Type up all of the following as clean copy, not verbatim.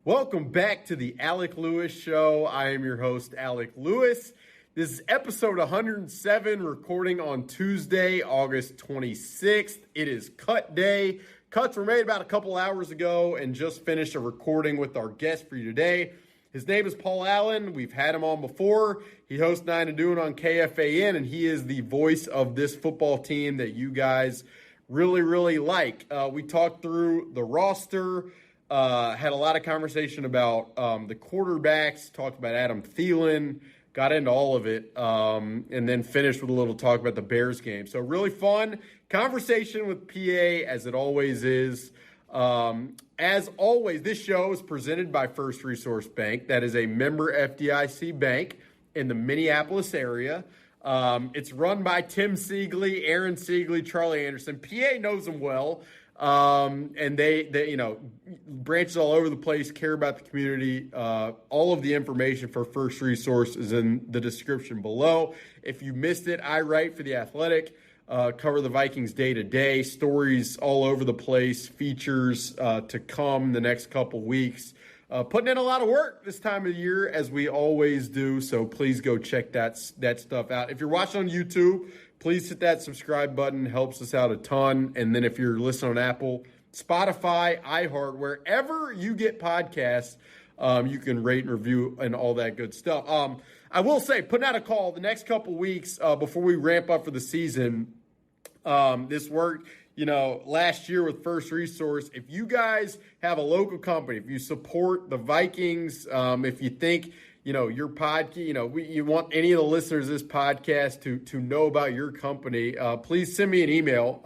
Welcome back to the Alec Lewis Show. I am your host, Alec Lewis. This is episode 107, recording on Tuesday, August 26th. It is cut day. Cuts were made about a couple hours ago and just finished a recording with our guest for you today. His name is Paul Allen. We've had him on before. He hosts 9 and Doing on KFAN, and he is the voice of this football team that you guys really like. We talked through the roster, had a lot of conversation about the quarterbacks, talked about Adam Thielen, got into all of it, and then finished with a little talk about the Bears game. So really fun conversation with PA, as it always is. As always, this show is presented by First Resource Bank. That is a member FDIC bank in the Minneapolis area. It's run by Tim Siegley, Aaron Siegley, Charlie Anderson. PA knows them well. And they branches all over the place, care about the community. All of the information for First Resource is in the description below. If you missed it, I write for The Athletic, cover the Vikings day to day, stories all over the place, features to come the next couple weeks. Putting in a lot of work this time of year, as we always do, so please go check that stuff out. If you're watching on YouTube, please hit that subscribe button. Helps us out a ton. And then if you're listening on Apple, Spotify, iHeart, wherever you get podcasts, you can rate and review and all that good stuff. I will say, putting out a call the next couple weeks before we ramp up for the season. This worked, last year with First Resource. If you guys have a local company, if you support the Vikings, if you think, your podcast, you want any of the listeners of this podcast to know about your company, please send me an email,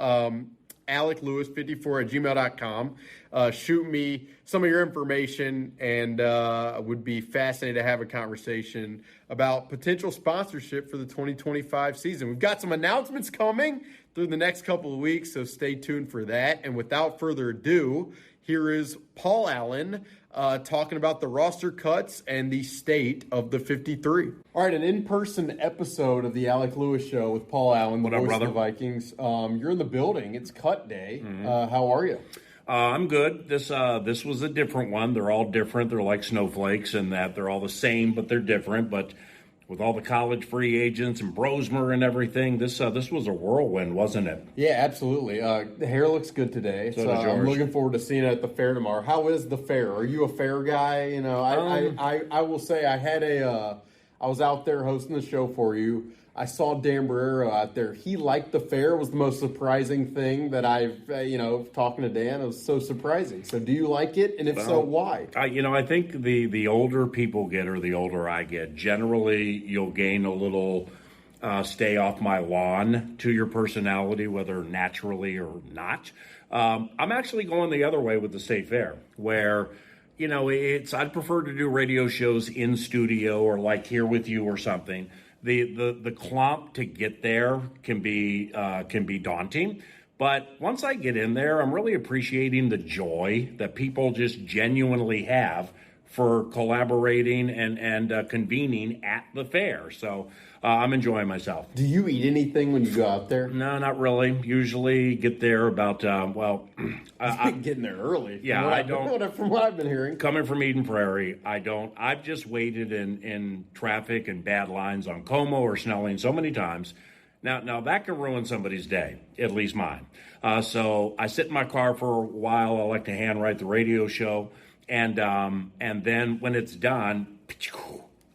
aleclewis54@gmail.com. Shoot me some of your information, and I would be fascinated to have a conversation about potential sponsorship for the 2025 season. We've got some announcements coming through the next couple of weeks, so stay tuned for that. And without further ado, here is Paul Allen talking about the roster cuts and the state of the 53. All right, an in-person episode of the Alec Lewis Show with Paul Allen, the voice of the Vikings. You're in the building. It's cut day. Mm-hmm. How are you? I'm good. This was a different one. They're all different. They're like snowflakes in that they're all the same, but they're different. But with all the college free agents and Brosmer and everything, this was a whirlwind, wasn't it? Yeah, absolutely. The hair looks good today, so I'm looking forward to seeing it at the fair tomorrow. How is the fair? Are you a fair guy? I will say I was out there hosting the show for you. I saw Dan Barrero out there. He liked the fair. It was the most surprising thing that I've, talking to Dan, it was so surprising. So do you like it? And if so, why? I think the older people get or the older I get, generally you'll gain a little stay off my lawn to your personality, whether naturally or not. I'm actually going the other way with the state fair, where I'd prefer to do radio shows in studio or like here with you or something. The clomp to get there can be daunting, but once I get in there, I'm really appreciating the joy that people just genuinely have for collaborating and convening at the fair. So I'm enjoying myself. Do you eat anything when you go out there? No, not really. Usually get there about, I'm getting there early. Yeah, I don't. From what I've been hearing. Coming from Eden Prairie, I don't. I've just waited in traffic and bad lines on Como or Snelling so many times. Now that can ruin somebody's day, at least mine. So I sit in my car for a while. I like to handwrite the radio show. And then when it's done,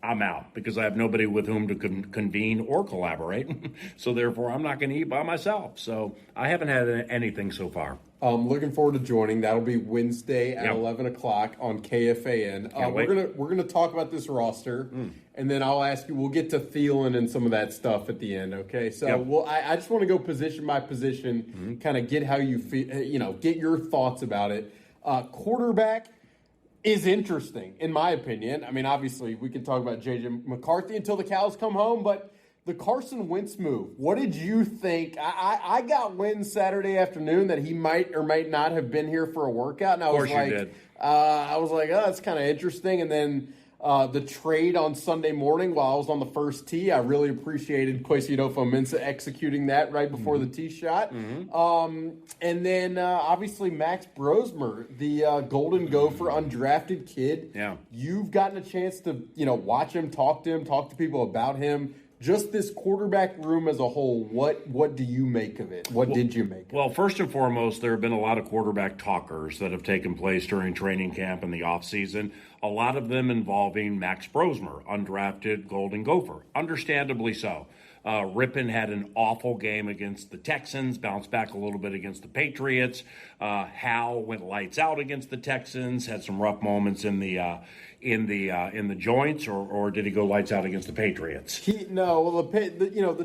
I'm out because I have nobody with whom to convene or collaborate. So therefore, I'm not going to eat by myself. So I haven't had anything so far. Looking forward to joining. That'll be Wednesday at 11 o'clock on KFAN. We're gonna talk about this roster, and then I'll ask you. We'll get to Thielen and some of that stuff at the end. Okay, so I just want to go position by position, kind of get how you feel. Get your thoughts about it. Quarterback is interesting, in my opinion. I mean, obviously, we can talk about J.J. McCarthy until the cows come home, but the Carson Wentz move, what did you think? I got wind Saturday afternoon that he might or might not have been here for a workout, and I was like, oh, that's kind of interesting. And then the trade on Sunday morning while I was on the first tee. I really appreciated Kwesi Adofo-Mensah executing that right before the tee shot. And then obviously Max Brosmer, the Golden Gopher undrafted kid. Yeah. You've gotten a chance to, watch him, talk to people about him. Just this quarterback room as a whole, what do you make of it? What did you make of it? Well, first and foremost, there have been a lot of quarterback talkers that have taken place during training camp and the offseason, a lot of them involving Max Brosmer, undrafted Golden Gopher, understandably so. Rippon had an awful game against the Texans, bounced back a little bit against the Patriots. Hal went lights out against the Texans, had some rough moments in the joints, or did he go lights out against the Patriots? The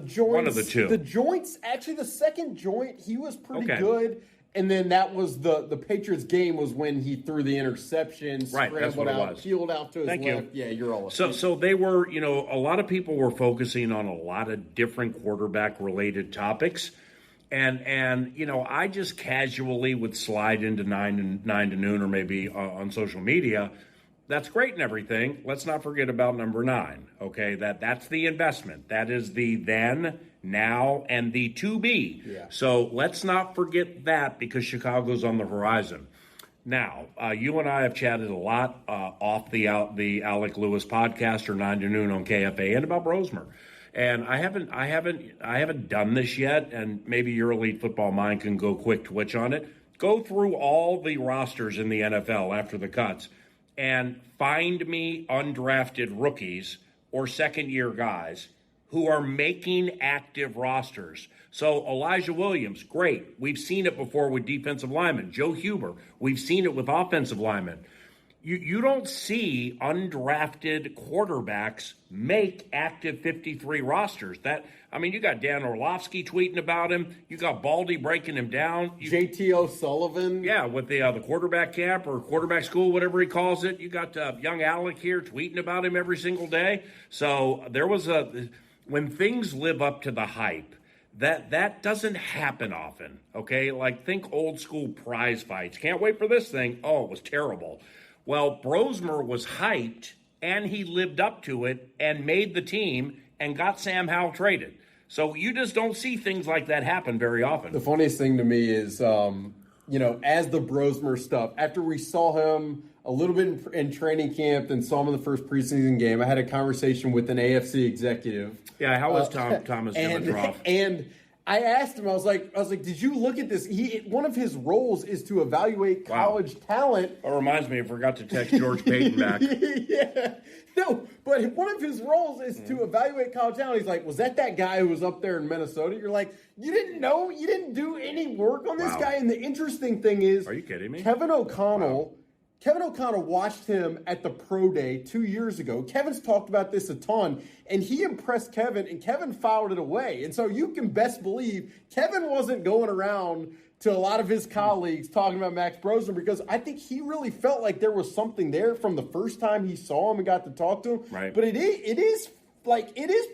joints. One of the two. The joints, actually, the second joint, he was pretty good. And then that was the Patriots game was when he threw the interception, right, that's what scrambled it out, was. peeled out to his Thank left. you. Yeah, you're all So they were, a lot of people were focusing on a lot of different quarterback-related topics. And I just casually would slide into 9 to noon or maybe on social media. That's great and everything. Let's not forget about number 9, okay? That's the investment. That is the then, now, and the to be. Yeah. So let's not forget that because Chicago's on the horizon. Now, you and I have chatted a lot off the Alec Lewis podcast or 9 to noon on KFAN about Brosmer. And I haven't done this yet, and maybe your elite football mind can go quick twitch on it. Go through all the rosters in the NFL after the cuts and find me undrafted rookies or second-year guys who are making active rosters. So Elijah Williams, great. We've seen it before with defensive linemen. Joe Huber, we've seen it with offensive linemen. You don't see undrafted quarterbacks make active 53 rosters. You got Dan Orlovsky tweeting about him. You got Baldy breaking him down. JT O'Sullivan. Yeah, with the quarterback camp or quarterback school, whatever he calls it. You got young Alec here tweeting about him every single day. So there was when things live up to the hype, that doesn't happen often, okay? Like, think old school prize fights. Can't wait for this thing. Oh, it was terrible. Well, Brosmer was hyped, and he lived up to it and made the team and got Sam Howell traded. So you just don't see things like that happen very often. The funniest thing to me is, as the Brosmer stuff, after we saw him a little bit in training camp and saw him in the first preseason game, I had a conversation with an AFC executive. Yeah, how was Thomas Dimitrov? And I asked him, I was like, did you look at this? One of his roles is to evaluate college talent. It reminds me, I forgot to text George Payton back. Yeah. No, but one of his roles is to evaluate college talent. He's like, was that guy who was up there in Minnesota? You're like, you didn't know? You didn't do any work on this guy? And the interesting thing is, are you kidding me? Kevin O'Connell watched him at the Pro Day 2 years ago. Kevin's talked about this a ton, and he impressed Kevin, and Kevin filed it away. And so you can best believe Kevin wasn't going around to a lot of his colleagues talking about Max Brosmer because I think he really felt like there was something there from the first time he saw him and got to talk to him. Right. But it is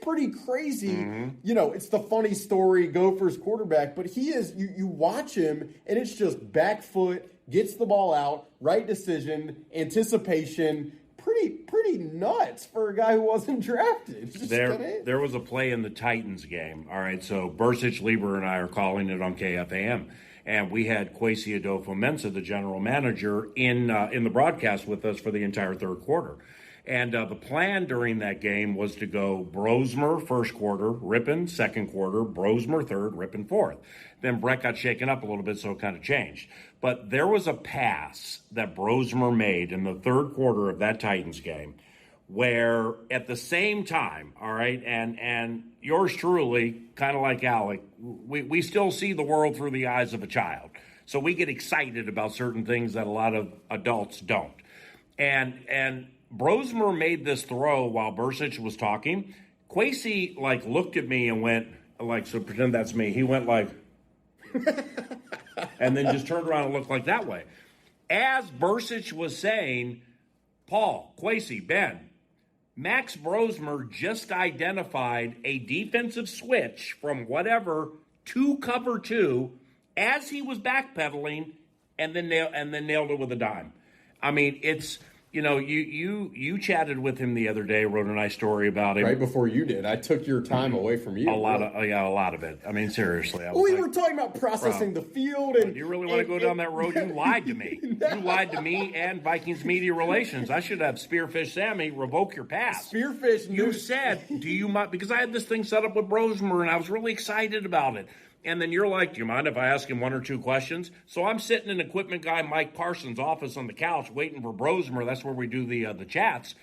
pretty crazy. Mm-hmm. It's the funny story, Gophers quarterback, but he is, you watch him, and it's just back foot, gets the ball out, right decision, anticipation. Pretty nuts for a guy who wasn't drafted. There was a play in the Titans game. All right, so Bursich, Lieber, and I are calling it on KFAN, and we had Kwesi Adofo-Mensah, the general manager, in the broadcast with us for the entire third quarter. And the plan during that game was to go Brosmer first quarter, Rippon second quarter, Brosmer third, Rippon fourth. Then Brett got shaken up a little bit, so it kind of changed. But there was a pass that Brosmer made in the third quarter of that Titans game where at the same time, all right, and yours truly, kind of like Alec, we still see the world through the eyes of a child. So we get excited about certain things that a lot of adults don't. And Brosmer made this throw while Bursich was talking. Kwesi, looked at me and went, so pretend that's me. He went and then just turned around and looked that way. As Bursich was saying, Paul, Kwesi, Ben, Max Brosmer just identified a defensive switch from whatever to cover two as he was backpedaling and then nailed it with a dime. I mean, you chatted with him the other day, wrote a nice story about him. Right before you did. I took your time away from you. A lot of it. I mean, seriously. We were talking about processing the field. And you really want to go down that road? You lied to me. You lied to me and Vikings Media Relations. I should have Spearfish Sammy revoke your pass. Spearfish. You said, do you mind? Because I had this thing set up with Brosmer, and I was really excited about it. And then you're like, do you mind if I ask him one or two questions? So I'm sitting in equipment guy Mike Parsons' office on the couch waiting for Brosmer. That's where we do the chats.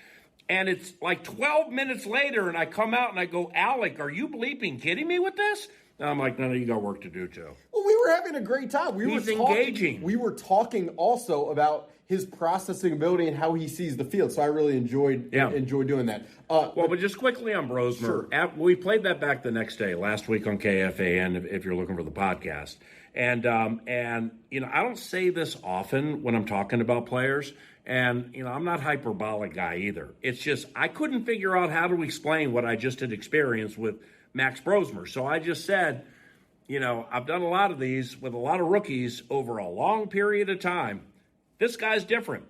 And it's like 12 minutes later, and I come out and I go, Alec, are you bleeping kidding me with this? And I'm like, no, you got work to do, too. Well, we were having a great time. He's engaging. We were talking also about his processing ability and how he sees the field. So I really enjoyed doing that. But just quickly on Brosmer, sure. We played that back the next day, last week on KFAN, if you're looking for the podcast. And I don't say this often when I'm talking about players. And, I'm not a hyperbolic guy either. It's just I couldn't figure out how to explain what I just had experienced with Max Brosmer. So I just said, I've done a lot of these with a lot of rookies over a long period of time. This guy's different.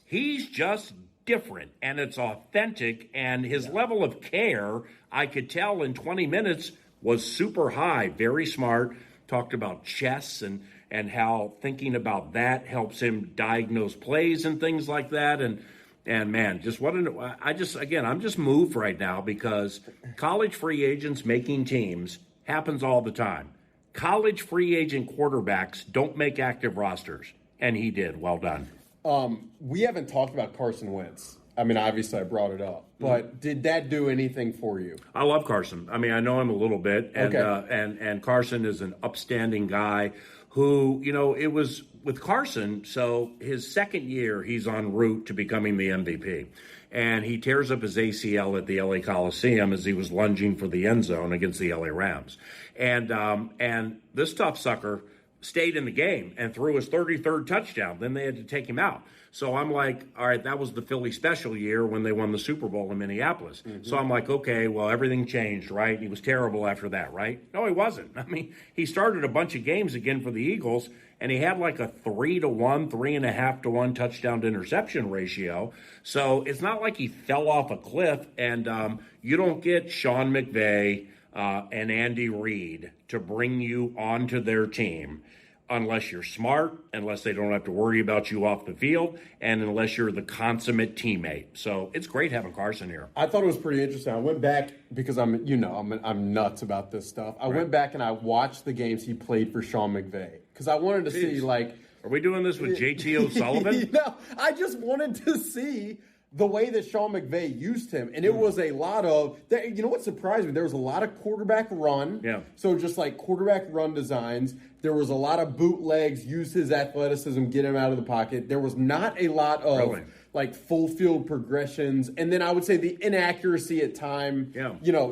He's just different, and it's authentic, and his level of care, I could tell in 20 minutes, was super high, very smart, talked about chess and how thinking about that helps him diagnose plays and things like that, and man, I'm just moved right now because college free agents making teams happens all the time. College free agent quarterbacks don't make active rosters. And he did. Well done. We haven't talked about Carson Wentz. I mean, obviously I brought it up. But did that do anything for you? I love Carson. I mean, I know him a little bit. And, okay. And Carson is an upstanding guy who, it was with Carson. So his second year, he's en route to becoming the MVP. And he tears up his ACL at the LA Coliseum as he was lunging for the end zone against the LA Rams. And this tough sucker stayed in the game and threw his 33rd touchdown. Then they had to take him out. So I'm like, all right, that was the Philly special year when they won the Super Bowl in Minneapolis. Mm-hmm. So I'm like, okay, well, everything changed, right? He was terrible after that, right? No, he wasn't. I mean, he started a bunch of games again for the Eagles, and he had like a 3-to-1, 3.5-to-1 touchdown to interception ratio. So it's not like he fell off a cliff, and you don't get Sean McVay and Andy Reid to bring you onto their team unless you're smart, unless they don't have to worry about you off the field, and unless you're the consummate teammate. So it's great having Carson here. I thought it was pretty interesting. I went back because I'm nuts about this stuff. I went back and I watched the games he played for Sean McVay because I wanted to see like. Are we doing this with JT O'Sullivan? I just wanted to see the way that Sean McVay used him. And it was a lot of, what surprised me? There was a lot of quarterback run. Yeah. So just like quarterback run designs. There was a lot of bootlegs, use his athleticism, get him out of the pocket. There was not a lot of like full field progressions. And then I would say the inaccuracy at time,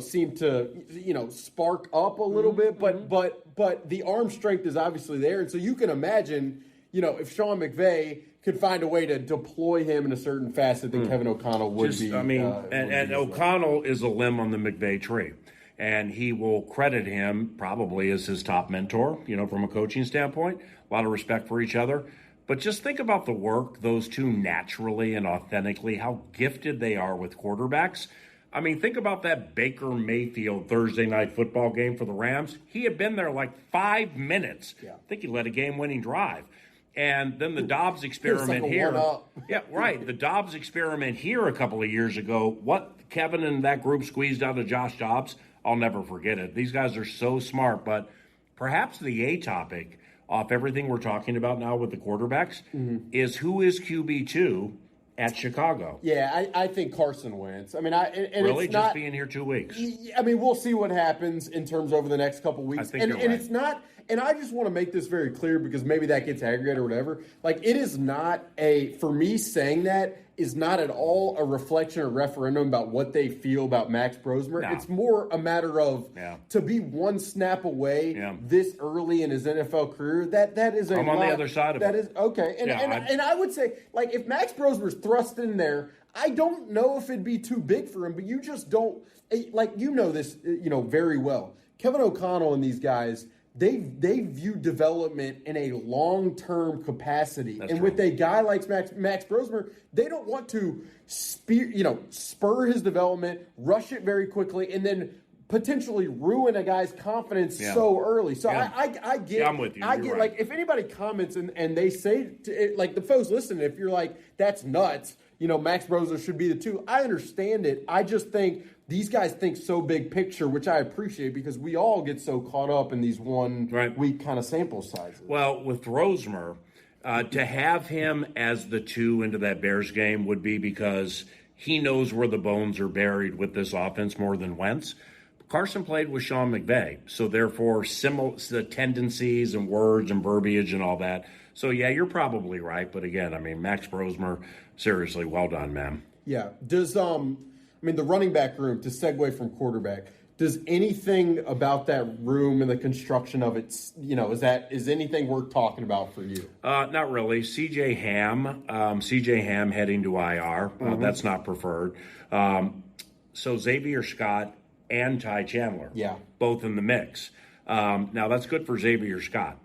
seemed to, spark up a little bit. But the arm strength is obviously there. And so you can imagine, if Sean McVay could find a way to deploy him in a certain facet that Kevin O'Connell would be. And O'Connell is a limb on the McVay tree. And he will credit him probably as his top mentor, from a coaching standpoint. A lot of respect for each other. But just think about the work those two naturally and authentically, how gifted they are with quarterbacks. I mean, think about that Baker Mayfield Thursday night football game for the Rams. He had been there like 5 minutes. Yeah. I think he led a game-winning drive. And then the Dobbs experiment like here. Yeah, right. The Dobbs experiment here a couple of years ago. What Kevin and that group squeezed out of Josh Dobbs, I'll never forget it. These guys are so smart. But perhaps the A topic off everything we're talking about now with the quarterbacks is who is QB2 at Chicago. Yeah, I think Carson Wentz. I mean, really it's just not, being here 2 weeks. I mean, we'll see what happens in terms over the next couple weeks. I think you're right. It's not. And I just want to make this very clear because maybe that gets aggregated or whatever. Like, it is not for me saying that is not at all a reflection or referendum about what they feel about Max Brosmer. No. It's more a matter of to be one snap away this early in his NFL career. That is a I'm on the other side of it. That is okay. And I would say, like, if Max Brosmer's thrust in there, I don't know if it'd be too big for him, but you just don't this, very well. Kevin O'Connell and these guys, they view development in a long-term capacity. That's and true. with a guy like Max Brosmer, they don't want to spur his development, rush it very quickly, and then potentially ruin a guy's confidence so early. So I get. Yeah, I'm with you. I You're get right. like if anybody comments and they say like the folks listening, if you're like that's nuts, Max Brosmer should be the 2. I understand it. I just think these guys think so big picture, which I appreciate because we all get so caught up in these 1 week kind of sample sizes. Well, with Brosmer, to have him as the 2 into that Bears game would be because he knows where the bones are buried with this offense more than Wentz. Carson played with Sean McVay, so therefore the tendencies and words and verbiage and all that. So, yeah, you're probably right. But, again, I mean, Max Brosmer, seriously, well done, man. Yeah. Does, the running back room, to segue from quarterback, does anything about that room and the construction of it, is anything worth talking about for you? Not really. CJ Ham heading to IR. That's not preferred. So Xavier Scott and Ty Chandler, both in the mix. Now that's good for Xavier Scott.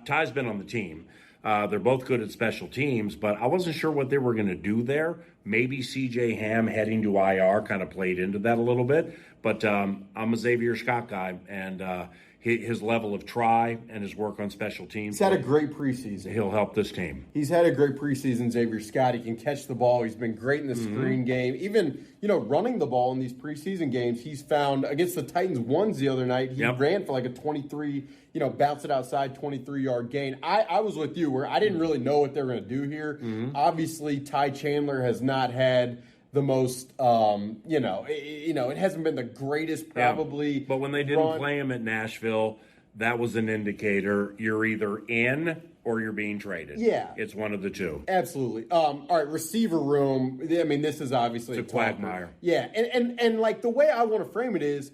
Ty's been on the team. They're both good at special teams, but I wasn't sure what they were going to do there. Maybe CJ Ham heading to IR kind of played into that a little bit. But I'm a Xavier Scott guy, and his level of try and his work on special teams. He's had a great preseason. He'll help this team. He's had a great preseason, Xavier Scott. He can catch the ball. He's been great in the screen game. Even, running the ball in these preseason games, he's found against the Titans ones the other night, he ran for like a 23, bounce it outside, 23-yard gain. I was with you where I didn't really know what they were going to do here. Obviously, Ty Chandler has not had the most, it hasn't been the greatest probably. But when they didn't play him at Nashville, that was an indicator you're either in or you're being traded. Yeah. It's one of the 2. Absolutely. All right, receiver room. I mean, this is obviously it's a quagmire. Yeah, and like the way I want to frame it is,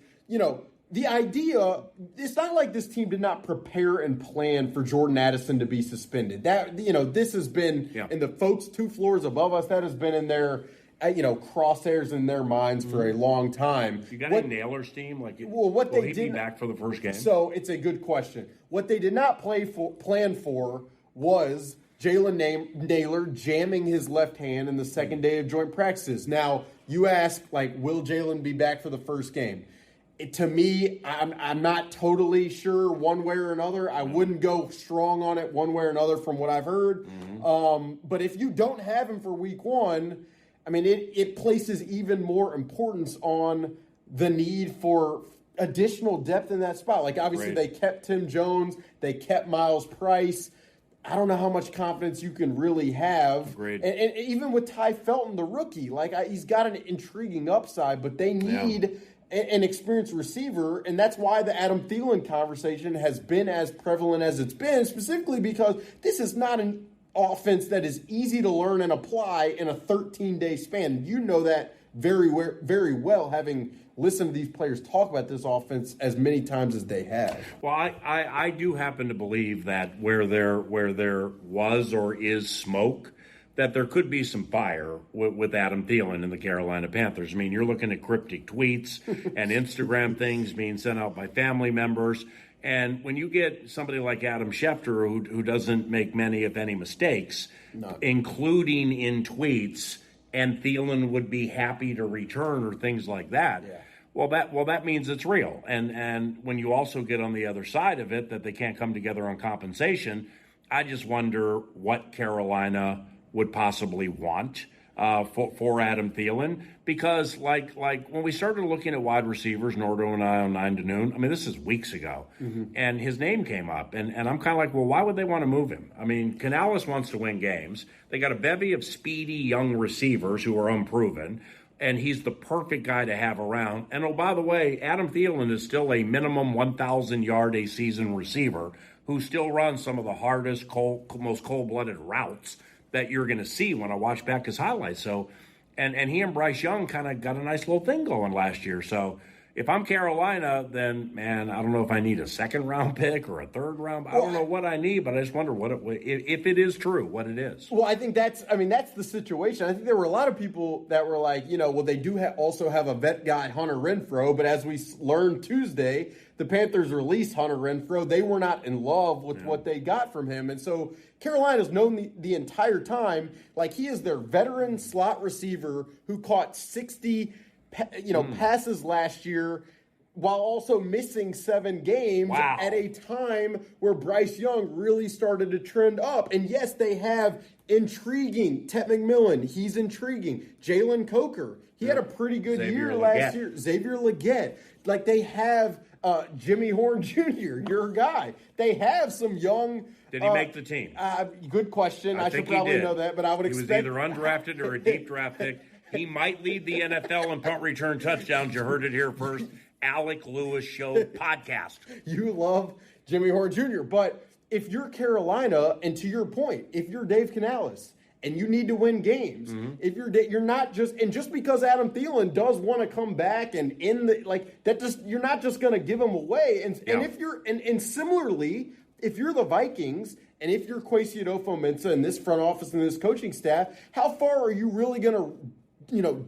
the idea, it's not like this team did not prepare and plan for Jordan Addison to be suspended. That, this has been in the folks 2 floors above us, that has been in their crosshairs in their minds for a long time. You got any Nailers team? Will he be back for the first game? So it's a good question. What they did not plan for was Jalen Naylor jamming his left hand in the second day of joint practices. Now, you ask, will Jalen be back for the first game? To me, I'm not totally sure one way or another. I wouldn't go strong on it one way or another from what I've heard. But if you don't have him for week 1, I mean, it places even more importance on the need for additional depth in that spot. Like, obviously, they kept Tim Jones. They kept Miles Price. I don't know how much confidence you can really have. Agreed. And even with Ty Felton, the rookie, he's got an intriguing upside, but they need an experienced receiver, and that's why the Adam Thielen conversation has been as prevalent as it's been, specifically because this is not an offense that is easy to learn and apply in a 13-day span. You know that very well, having listened to these players talk about this offense as many times as they have. Well, I do happen to believe that where there was or is smoke, that there could be some fire with Adam Thielen and the Carolina Panthers. I mean, you're looking at cryptic tweets and Instagram things being sent out by family members. And when you get somebody like Adam Schefter, who doesn't make many, if any, mistakes, including in tweets, and Thielen would be happy to return or things like that, that means it's real. And when you also get on the other side of it, that they can't come together on compensation, I just wonder what Carolina would possibly want for Adam Thielen, because like when we started looking at wide receivers, Nordo and I on 9 to Noon, I mean, this is weeks ago, and his name came up, and I'm kind of like, well, why would they want to move him? I mean, Canales wants to win games. They got a bevy of speedy young receivers who are unproven, and he's the perfect guy to have around. And oh, by the way, Adam Thielen is still a minimum 1,000-yard-a-season receiver who still runs some of the hardest, most cold-blooded routes that you're going to see when I watch back his highlights. So, and he and Bryce Young kind of got a nice little thing going last year. So if I'm Carolina, then, man, I don't know if I need a second-round pick or a third-round. I don't know what I need, but I just wonder if it is true, what it is. Well, I think that's the situation. I think there were a lot of people that were like, they do also have a vet guy, Hunter Renfrow, but as we learned Tuesday, the Panthers released Hunter Renfrow. They were not in love with what they got from him. And so Carolina's known the entire time, like he is their veteran slot receiver who caught 60 passes last year while also missing 7 games at a time where Bryce Young really started to trend up. And yes, they have intriguing Ted McMillan. He's intriguing. Jalen Coker. He had a pretty good year last year. Xavier Legette. Like they have Jimmy Horn Jr., your guy. They have some young. Did he make the team? Good question. I should probably know that, but I would expect. He was either undrafted or a deep draft pick. He might lead the NFL in punt return touchdowns. You heard it here first. Alec Lewis Show podcast. You love Jimmy Horn Jr., but if you're Carolina, and to your point, if you're Dave Canales and you need to win games, if you're not just because Adam Thielen does want to come back and you're not just going to give him away. And if you're and similarly, if you're the Vikings and if you're Kwesi Adofo-Mensah and this front office and this coaching staff, how far are you really going to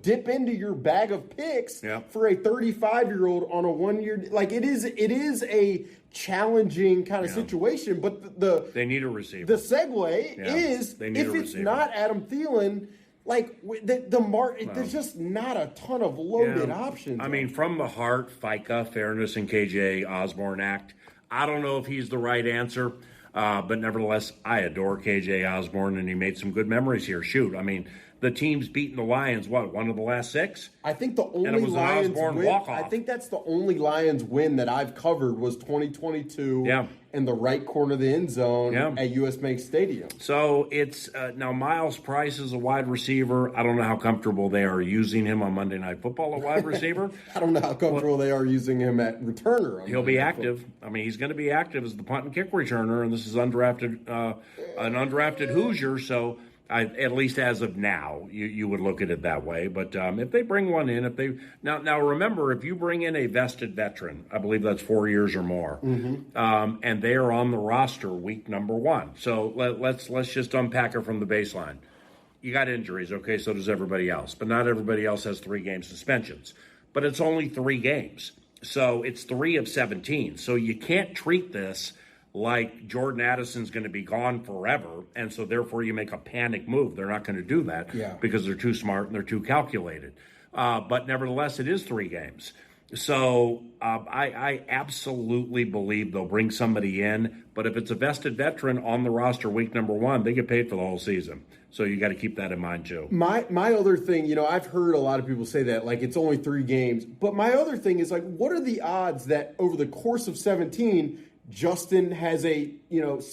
dip into your bag of picks for a 35-year-old on a 1-year? Like it is a challenging kind of situation. But they need a receiver. The segue is if it's not Adam Thielen, there's just not a ton of loaded options. I mean, from the heart, FICA, Fairness and KJ Osborne Act. I don't know if he's the right answer. But nevertheless, I adore KJ Osborne, and he made some good memories here. Shoot, I mean, the team's beaten the Lions, one of the last 6? I think the only Lions win. I think that's the only Lions win that I've covered was 2022 in the right corner of the end zone at US Bank Stadium. So it's now Miles Price is a wide receiver. I don't know how comfortable they are using him on Monday Night Football at wide receiver. I don't know how comfortable they are using him at returner. He'll be active. I mean, he's going to be active as the punt and kick returner, and this is an undrafted Hoosier, so at least as of now, you would look at it that way. But if they bring one in, now remember, if you bring in a vested veteran, I believe that's 4 years or more, and they are on the roster week number 1. So let's just unpack it from the baseline. You got injuries, okay? So does everybody else, but not everybody else has 3-game suspensions. But it's only 3 games, so it's 3 of 17. So you can't treat this like Jordan Addison's going to be gone forever, and so therefore you make a panic move. They're not going to do that because they're too smart and they're too calculated. But nevertheless, it is 3 games. So I absolutely believe they'll bring somebody in, but if it's a vested veteran on the roster week number 1, they get paid for the whole season. So you got to keep that in mind too. My other thing, I've heard a lot of people say that, like it's only 3 games, but my other thing is like, what are the odds that over the course of 17, Justin has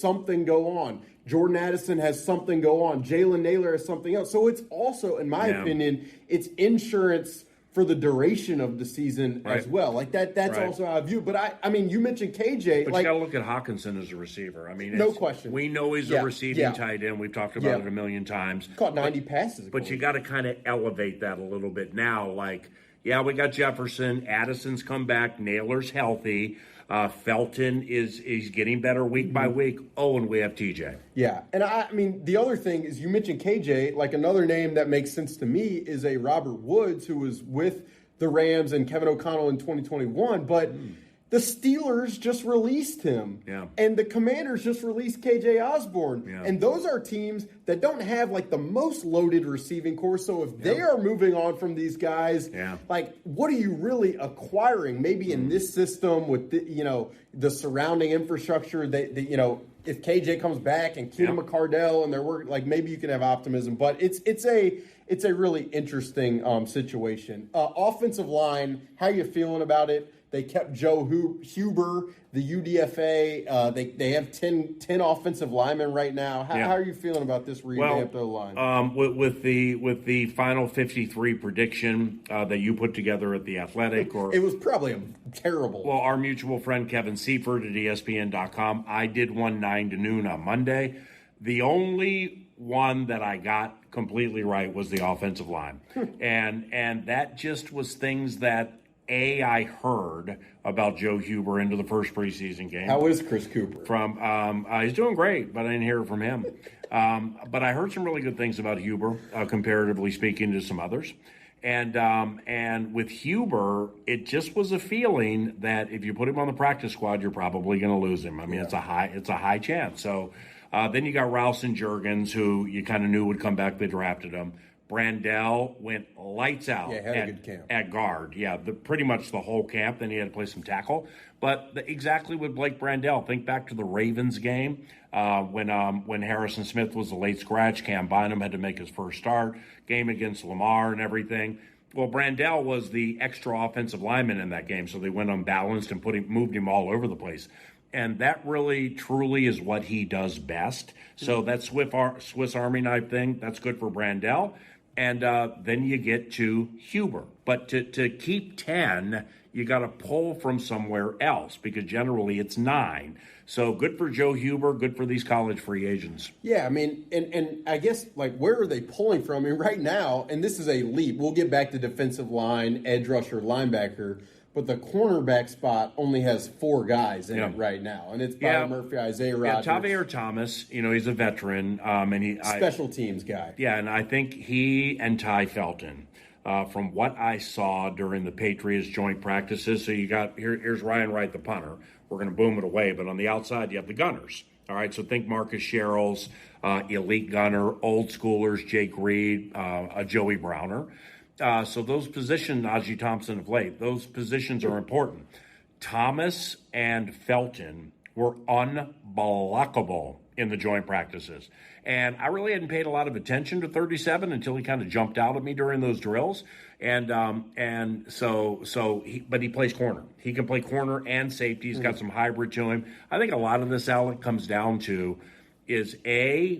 something go on. Jordan Addison has something go on. Jalen Naylor has something else. So it's also, in my opinion, it's insurance for the duration of the season as well. Like that's also how I view it. But I mean, you mentioned KJ. But you got to look at Hawkinson as a receiver. I mean, no question. We know he's a receiving tight end. We've talked about it a million times. Caught 90 passes. But you got to kind of elevate that a little bit now. Like, we got Jefferson. Addison's come back. Naylor's healthy. Felton is getting better week by week. Oh, and we have TJ. Yeah, and I mean, the other thing is you mentioned KJ. Like another name that makes sense to me is a Robert Woods who was with the Rams and Kevin O'Connell in 2021. But the Steelers just released him. Yeah. And the Commanders just released KJ Osborne. Yeah. And those are teams that don't have like the most loaded receiving core. So if they are moving on from these guys, like what are you really acquiring? Maybe in this system with the surrounding infrastructure that if KJ comes back and Keenan McCardell and their work, like maybe you can have optimism. But it's a really interesting situation. Offensive line, how you feeling about it? They kept Joe Huber, the UDFA. They have 10 offensive linemen right now. How are you feeling about this revamped O-line? With the final 53 prediction that you put together at The Athletic. It was probably terrible. Well, our mutual friend Kevin Seifert at ESPN.com, I did one 9 to noon on Monday. The only one that I got completely right was the offensive line. and that just was things that I heard about Joe Huber into the first preseason game. How is Chris Cooper? He's doing great, but I didn't hear it from him. But I heard some really good things about Huber, comparatively speaking to some others. And with Huber, it just was a feeling that if you put him on the practice squad, you're probably going to lose him. I mean, it's a high chance. So then you got Rouse and Juergens, who you kind of knew would come back. They drafted him. Brandell went lights out had a good camp. at guard. Yeah, pretty much the whole camp. Then he had to play some tackle. But exactly with Blake Brandell, think back to the Ravens game when Harrison Smith was a late scratch. Cam Bynum had to make his first start. Game against Lamar and everything. Well, Brandell was the extra offensive lineman in that game, so they went unbalanced and moved him all over the place. And that really, truly is what he does best. So that Swiss Army knife thing, that's good for Brandell. And then you get to Huber. But to keep 10, you got to pull from somewhere else because generally it's 9. So good for Joe Huber, good for these college free agents. Yeah, I mean, and I guess, like, where are they pulling from? I mean, right now, and this is a leap. We'll get back to defensive line, edge rusher, linebacker. But the cornerback spot only has 4 guys in it right now. And it's Byron Murphy, Isaiah Rodgers. Yeah, Tavierre Thomas, he's a veteran. And special teams guy. Yeah, and I think he and Ty Felton, from what I saw during the Patriots joint practices, so you got, here's Ryan Wright, the punter. We're going to boom it away. But on the outside, you have the gunners. All right, so think Marcus Sherrills, elite gunner, old schoolers, Jake Reed, Joey Browner. So those positions, Najee Thompson of late, those positions are important. Thomas and Felton were unblockable in the joint practices. And I really hadn't paid a lot of attention to 37 until he kind of jumped out at me during those drills. But he plays corner. He can play corner and safety. He's got some hybrid to him. I think a lot of this, Alec, comes down to is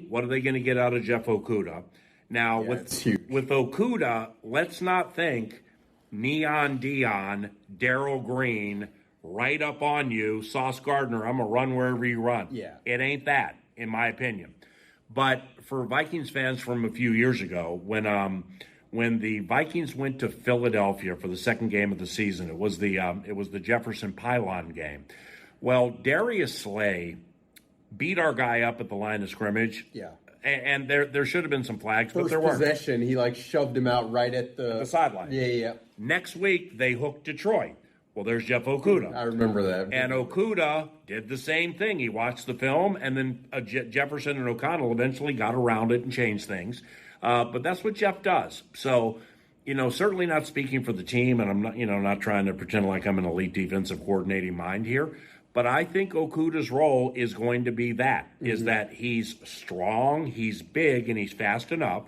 what are they going to get out of Jeff Okudah? Now, with Okudah, let's not think Neon Dion, Darryl Green, right up on you, Sauce Gardner, I'm going to run wherever you run. Yeah. It ain't that, in my opinion. But for Vikings fans from a few years ago, when the Vikings went to Philadelphia for the second game of the season, it was the Jefferson Pylon game. Well, Darius Slay beat our guy up at the line of scrimmage. Yeah. And there should have been some flags, but there weren't. First possession, he shoved him out right at the sideline. Yeah. Next week, they hooked Detroit. Well, there's Jeff Okudah. I remember that. And Okudah did the same thing. He watched the film, and then Jefferson and O'Connell eventually got around it and changed things. But that's what Jeff does. So, certainly not speaking for the team, and I'm not, not trying to pretend like I'm an elite defensive coordinating mind here. But I think Okudah's role is going to be is that he's strong, he's big, and he's fast enough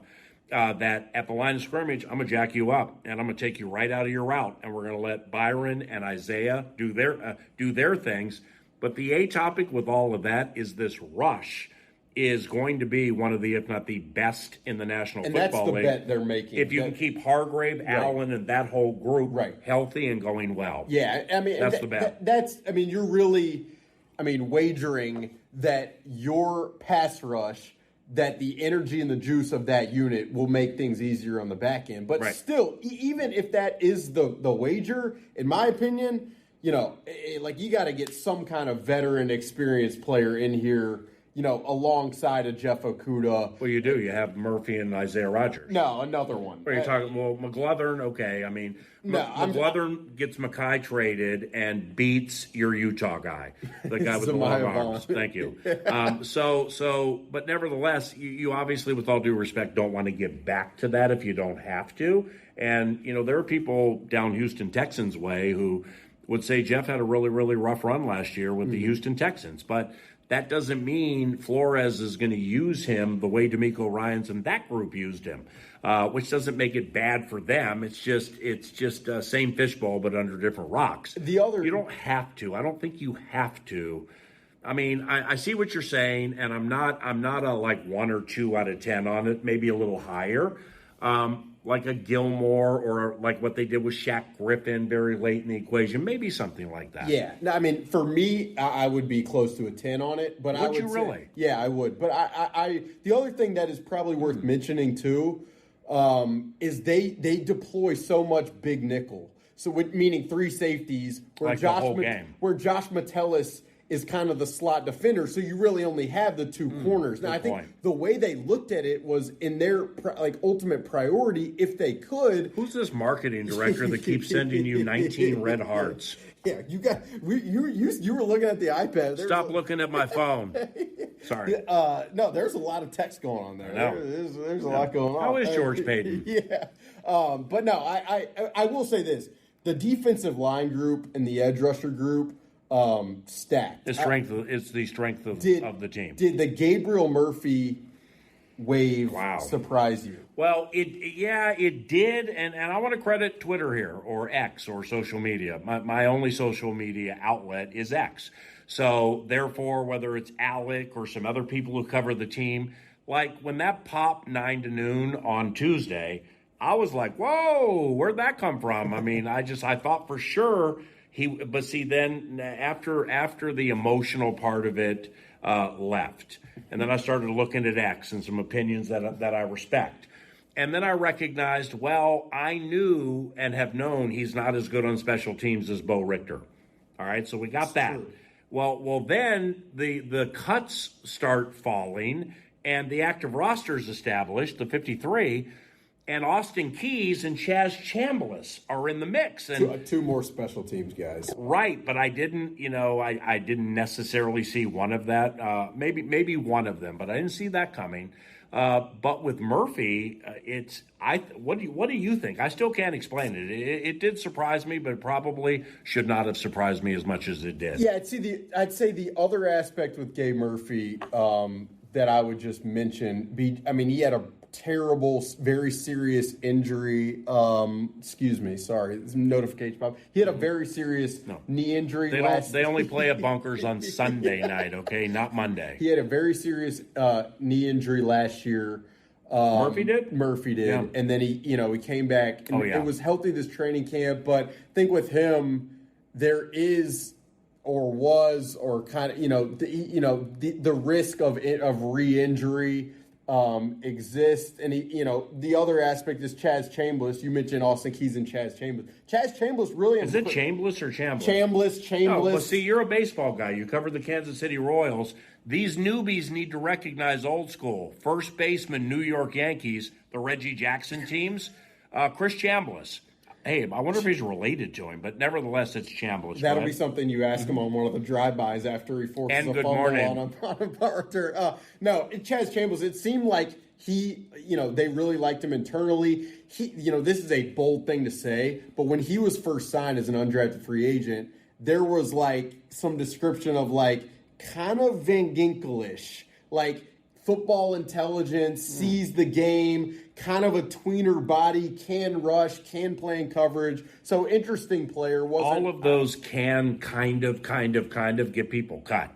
that at the line of scrimmage, I'm going to jack you up, and I'm going to take you right out of your route, and we're going to let Byron and Isaiah do their things. But the A topic with all of that is this rush is going to be one of the, if not the best in the National Football League. And that's the bet they're making. If you can keep Hargrave, Allen, and that whole group healthy and going well. Yeah, I mean, that's the bet. You're really, wagering that your pass rush, that the energy and the juice of that unit will make things easier on the back end. But still, even if that is the wager, in my opinion, you got to get some kind of veteran, experienced player in here, alongside of Jeff Okudah. Well, you do. You have Murphy and Isaiah Rodgers. No, another one. Are you talking? Well, McGlothern. Okay, McGlothern gets Mackay traded and beats your Utah guy, the guy with the long arms. Thank you. But nevertheless, you obviously, with all due respect, don't want to get back to that if you don't have to. And there are people down Houston Texans way who would say Jeff had a really, really rough run last year with the Houston Texans, but that doesn't mean Flores is going to use him the way D'Amico Ryans and that group used him, which doesn't make it bad for them. It's just same fishbowl but under different rocks. You don't have to. I don't think you have to. I see what you're saying, and I'm not a 1 or 2 out of 10 on it. Maybe a little higher. Like a Gilmore or like what they did with Shaq Griffin very late in the equation, maybe something like that. Yeah, no, for me, I would be close to a 10 on it. But would you really? Yeah, I would. But I the other thing that is probably worth mentioning too is they deploy so much big nickel. So meaning three safeties, where Like the whole game. where Josh Metellus is kind of the slot defender, so you really only have the two corners. Now, I think the way they looked at it was in their ultimate priority, if they could. Who's this marketing director that keeps sending you 19 red hearts? Yeah, you were looking at the iPad. Stop looking at my phone. Sorry. No, there's a lot of text going on there. There's a lot going on. How is George Payton? Yeah, but no, I will say this: the defensive line group and the edge rusher group. Stacked. It's the strength of the team. Did the Gabriel Murphy wave surprise you? Well, it did, and I want to credit Twitter here, or X, or social media. My only social media outlet is X. So, therefore, whether it's Alec or some other people who cover the team, like when that popped 9 to noon on Tuesday, I was like, whoa, where'd that come from? I mean, I thought for sure but see, then after the emotional part of it left, and then I started looking at X and some opinions that I respect. And then I recognized, well, I knew and have known he's not as good on special teams as Bo Richter. All right, so we got that. True. Well, then the cuts start falling, and the active roster is established, the 53, and Austin Keys and Chaz Chambliss are in the mix. And two more special teams guys. Right, but I didn't necessarily see one of that. Maybe one of them, but I didn't see that coming. But with Murphy, what do you think? I still can't explain it. It did surprise me, but it probably should not have surprised me as much as it did. Yeah, I'd say the other aspect with Gabe Murphy that I would just mention he had a terrible, very serious injury. Excuse me, sorry, this notification pop. He had a very serious knee injury. They only play at Bunkers on Sunday night, okay, not Monday. He had a very serious knee injury last year. Murphy did, yeah. And then he came back. And it was healthy this training camp, but I think with him there is. Or was, or kind of, the risk of re-injury exists, and the other aspect is Chaz Chambliss. You mentioned Austin Keys and Chaz Chambliss. Chaz Chambliss really is it Chambliss or Chambliss? Chambliss. No, but see, you're a baseball guy. You cover the Kansas City Royals. These newbies need to recognize old school. First baseman, New York Yankees, the Reggie Jackson teams. Chris Chambliss. Hey, I wonder if he's related to him, but nevertheless, it's Chambliss. That'll be something you ask him on one of the drive-bys after he forces a fumble on a partner. No, Chaz Chambliss, it seemed like they really liked him internally. This is a bold thing to say, but when he was first signed as an undrafted free agent, there was some description of kind of Van Ginkel-ish, football intelligence, sees the game, kind of a tweener body, can rush, can play in coverage. So interesting player. All of those can kind of get people cut.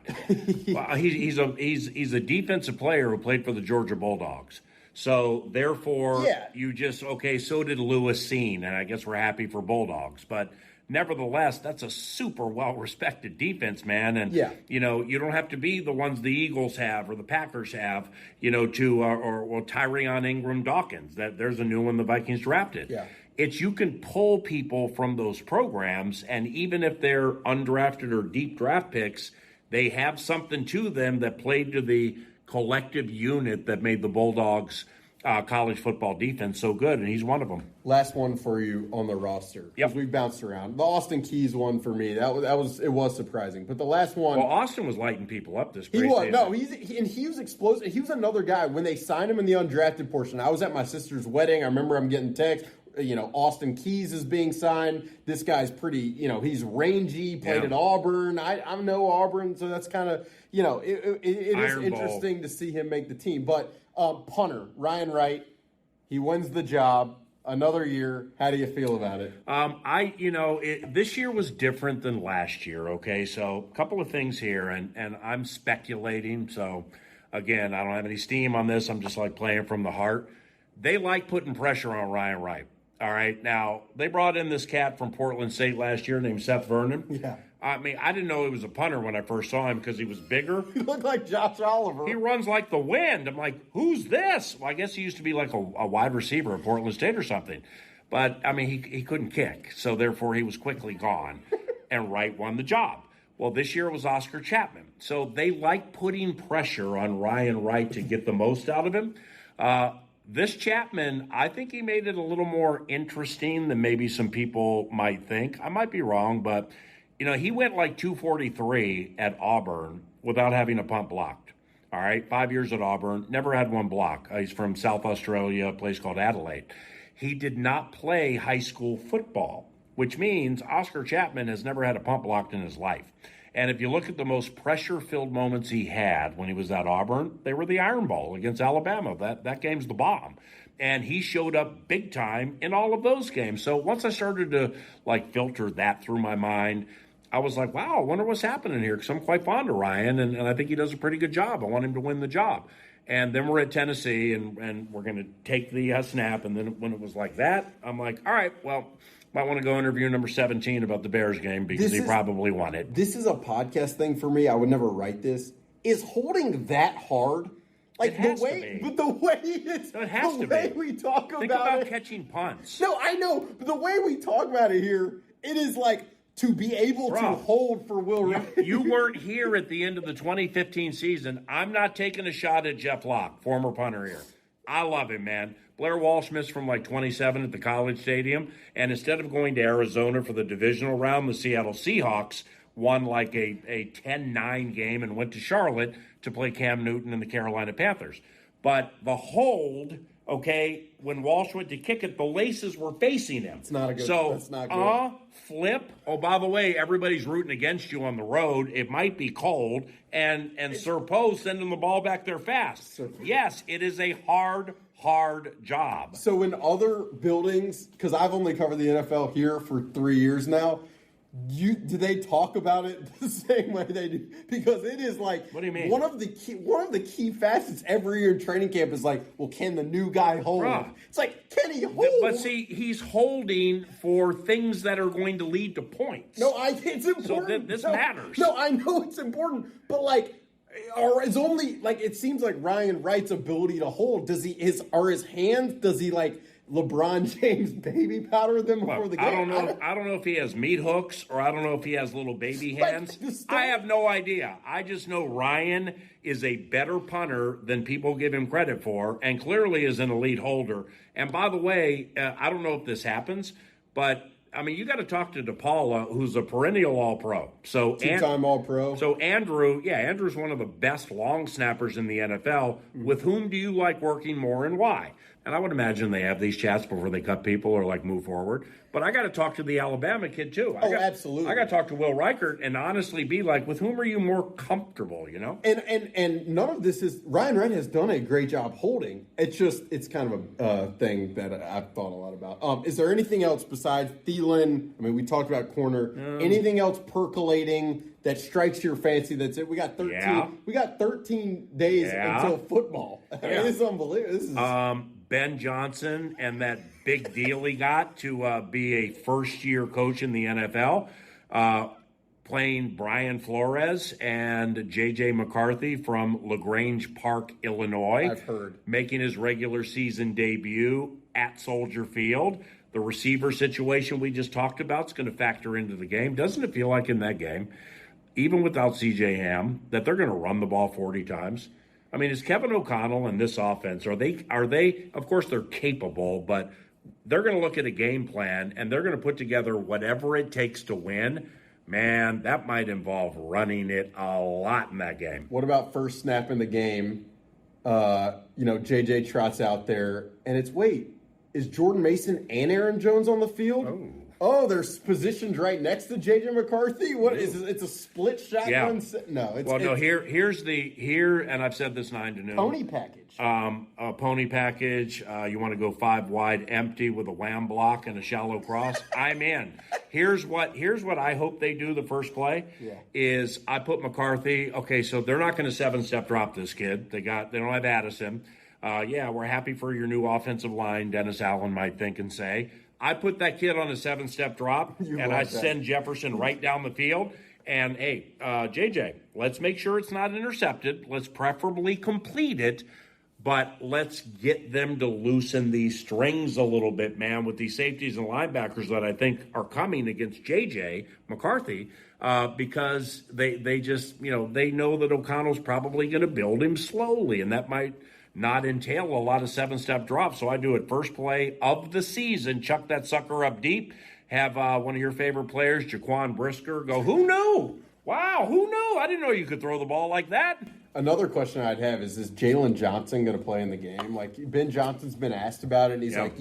Well, he's a defensive player who played for the Georgia Bulldogs. So therefore, so did Lewis Seen, and I guess we're happy for Bulldogs, but. Nevertheless, that's a super well-respected defense, man. And, you don't have to be the ones the Eagles have or the Packers have, or Tyrion Ingram-Dawkins. There's a new one the Vikings drafted. Yeah. It's you can pull people from those programs, and even if they're undrafted or deep draft picks, they have something to them that played to the collective unit that made the Bulldogs college football defense so good, and he's one of them. Last one for you on the roster, because we've bounced around. The Austin Keys one for me, it was surprising. But the last one, well, Austin was lighting people up this. He was he was explosive. He was another guy when they signed him in the undrafted portion. I was at my sister's wedding. I remember I'm getting texts. Austin Keys is being signed. This guy's pretty. He's rangy. Played at Auburn. I know Auburn, so that's kind of it is interesting to see him make the team. But punter Ryan Wright, he wins the job. Another year. How do you feel about it? This year was different than last year. Okay, so a couple of things here, and I'm speculating. So again, I don't have any steam on this. I'm just playing from the heart. They like putting pressure on Ryan Wright. All right. Now, they brought in this cat from Portland State last year named Seth Vernon. Yeah. I mean, I didn't know he was a punter when I first saw him because he was bigger. He looked like Josh Oliver. He runs like the wind. I'm like, who's this? Well, I guess he used to be like a wide receiver at Portland State or something. But, I mean, he couldn't kick, so therefore he was quickly gone, and Wright won the job. Well, this year it was Oscar Chapman. So they like putting pressure on Ryan Wright to get the most out of him. This Chapman, I think he made it a little more interesting than maybe some people might think. I might be wrong, but, he went like 243 at Auburn without having a punt blocked. All right, 5 years at Auburn, never had one block. He's from South Australia, a place called Adelaide. He did not play high school football, which means Oscar Chapman has never had a punt blocked in his life. And if you look at the most pressure-filled moments he had when he was at Auburn, they were the Iron Bowl against Alabama. That game's the bomb. And he showed up big time in all of those games. So once I started to, filter that through my mind, I was like, wow, I wonder what's happening here, because I'm quite fond of Ryan, and I think he does a pretty good job. I want him to win the job. And then we're at Tennessee, and we're going to take the snap. And then when it was like that, I'm like, all right, well, might want to go interview number 17 about the Bears game because he probably won it. This is a podcast thing for me. I would never write this. Is holding that hard? It has to be. But the way it's the way we talk about it. Think about catching punts. No, I know. But the way we talk about it here, it is like to be able to hold for Will Wright. You weren't here at the end of the 2015 season. I'm not taking a shot at Jeff Locke, former punter here. I love him, man. Blair Walsh missed from 27 at the College Stadium, and instead of going to Arizona for the divisional round, the Seattle Seahawks won a 10-9 game and went to Charlotte to play Cam Newton and the Carolina Panthers. But the hold, when Walsh went to kick it, the laces were facing him. It's not a good. So, that's not good. Flip. Oh, by the way, everybody's rooting against you on the road. It might be cold, and Sir Poe sending the ball back there fast. Yes, it is a hard job. So in other buildings, because I've only covered the NFL here for 3 years now, do they talk about it the same way they do? Because it is what do you mean? One of the key facets every year in training camp is can the new guy hold? Bruh. It's can he hold? But see, he's holding for things that are going to lead to points. No, it's important. So this matters. No, I know it's important, but it's only it seems like Ryan Wright's ability to hold. Are his hands? Does he LeBron James baby powder them before the game? I don't know if he has meat hooks or I don't know if he has little baby hands. I have no idea. I just know Ryan is a better punter than people give him credit for, and clearly is an elite holder. And by the way, I don't know if this happens, but you got to talk to DePaula, who's a perennial All-Pro. So two-time All-Pro. So Andrew's one of the best long snappers in the NFL. With whom do you like working more and why? And I would imagine they have these chats before they cut people or move forward. But I got to talk to the Alabama kid too. Absolutely. I got to talk to Will Reichert and honestly be with whom are you more comfortable? And none of this is Ryan Wright has done a great job holding. It's kind of a thing that I've thought a lot about. Is there anything else besides Thielen? We talked about corner. Anything else percolating that strikes your fancy? That's it. We got 13. Yeah. We got 13 days until football. It's unbelievable. This is Ben Johnson and that big deal he got to be a first-year coach in the NFL, playing Brian Flores and J.J. McCarthy from LaGrange Park, Illinois. I've heard. Making his regular season debut at Soldier Field. The receiver situation we just talked about is going to factor into the game. Doesn't it feel like in that game, even without C.J. Ham, that they're going to run the ball 40 times? Is Kevin O'Connell and this offense, are they, of course they're capable, but they're going to look at a game plan and they're going to put together whatever it takes to win. Man, that might involve running it a lot in that game. What about first snap in the game? JJ trots out there and is Jordan Mason and Aaron Jones on the field? Oh, they're positioned right next to J.J. McCarthy. What is it? It's a split shotgun. Yeah. Here's and I've said this 9 to noon. Pony package. A pony package. You want to go 5 wide, empty with a wham block and a shallow cross. I'm in. Here's what I hope they do. The first play is I put McCarthy. Okay, so they're not going to 7-step drop this kid. They don't have Addison. We're happy for your new offensive line. Dennis Allen might think and say. I put that kid on a 7-step drop, and I send Jefferson right down the field. And, hey, JJ, let's make sure it's not intercepted. Let's preferably complete it. But let's get them to loosen these strings a little bit, man, with these safeties and linebackers that I think are coming against J.J. McCarthy, because they just, they know that O'Connell's probably going to build him slowly, and that might not entail a lot of 7-step drops. So I do it first play of the season, chuck that sucker up deep, have one of your favorite players, Jaquan Brisker, go, who knew? Wow, who knew? I didn't know you could throw the ball like that. Another question I'd have is Jalen Johnson going to play in the game? Like, Ben Johnson's been asked about it, and he's like,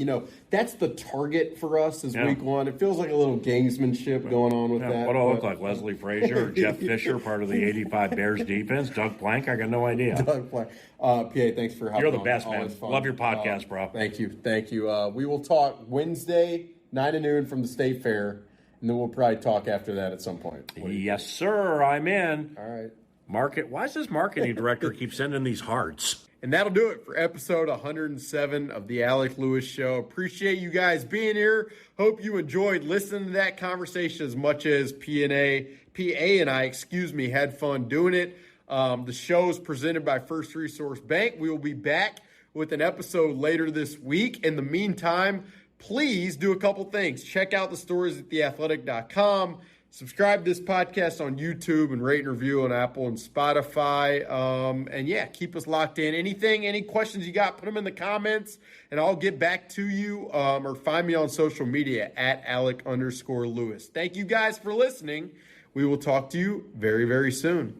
that's the target for us is week one. It feels like a little gamesmanship going on with that. What do I look like, Leslie Frazier or Jeff Fisher, part of the 85 Bears defense? Doug Plank? I got no idea. Doug Plank. PA, thanks for helping. You're the best, man. Love your podcast, bro. Thank you. We will talk Wednesday, 9 to noon from the State Fair, and then we'll probably talk after that at some point. Yes, sir. I'm in. All right. Why does this marketing director keep sending these hearts? And that'll do it for episode 107 of the Alec Lewis Show. Appreciate you guys being here. Hope you enjoyed listening to that conversation as much as PA and I, had fun doing it. The show is presented by First Resource Bank. We will be back with an episode later this week. In the meantime, please do a couple things. Check out the stories at theathletic.com. Subscribe to this podcast on YouTube and rate and review on Apple and Spotify. Keep us locked in. Any questions you got, put them in the comments, and I'll get back to you or find me on social media at Alec_Lewis. Thank you guys for listening. We will talk to you very, very soon.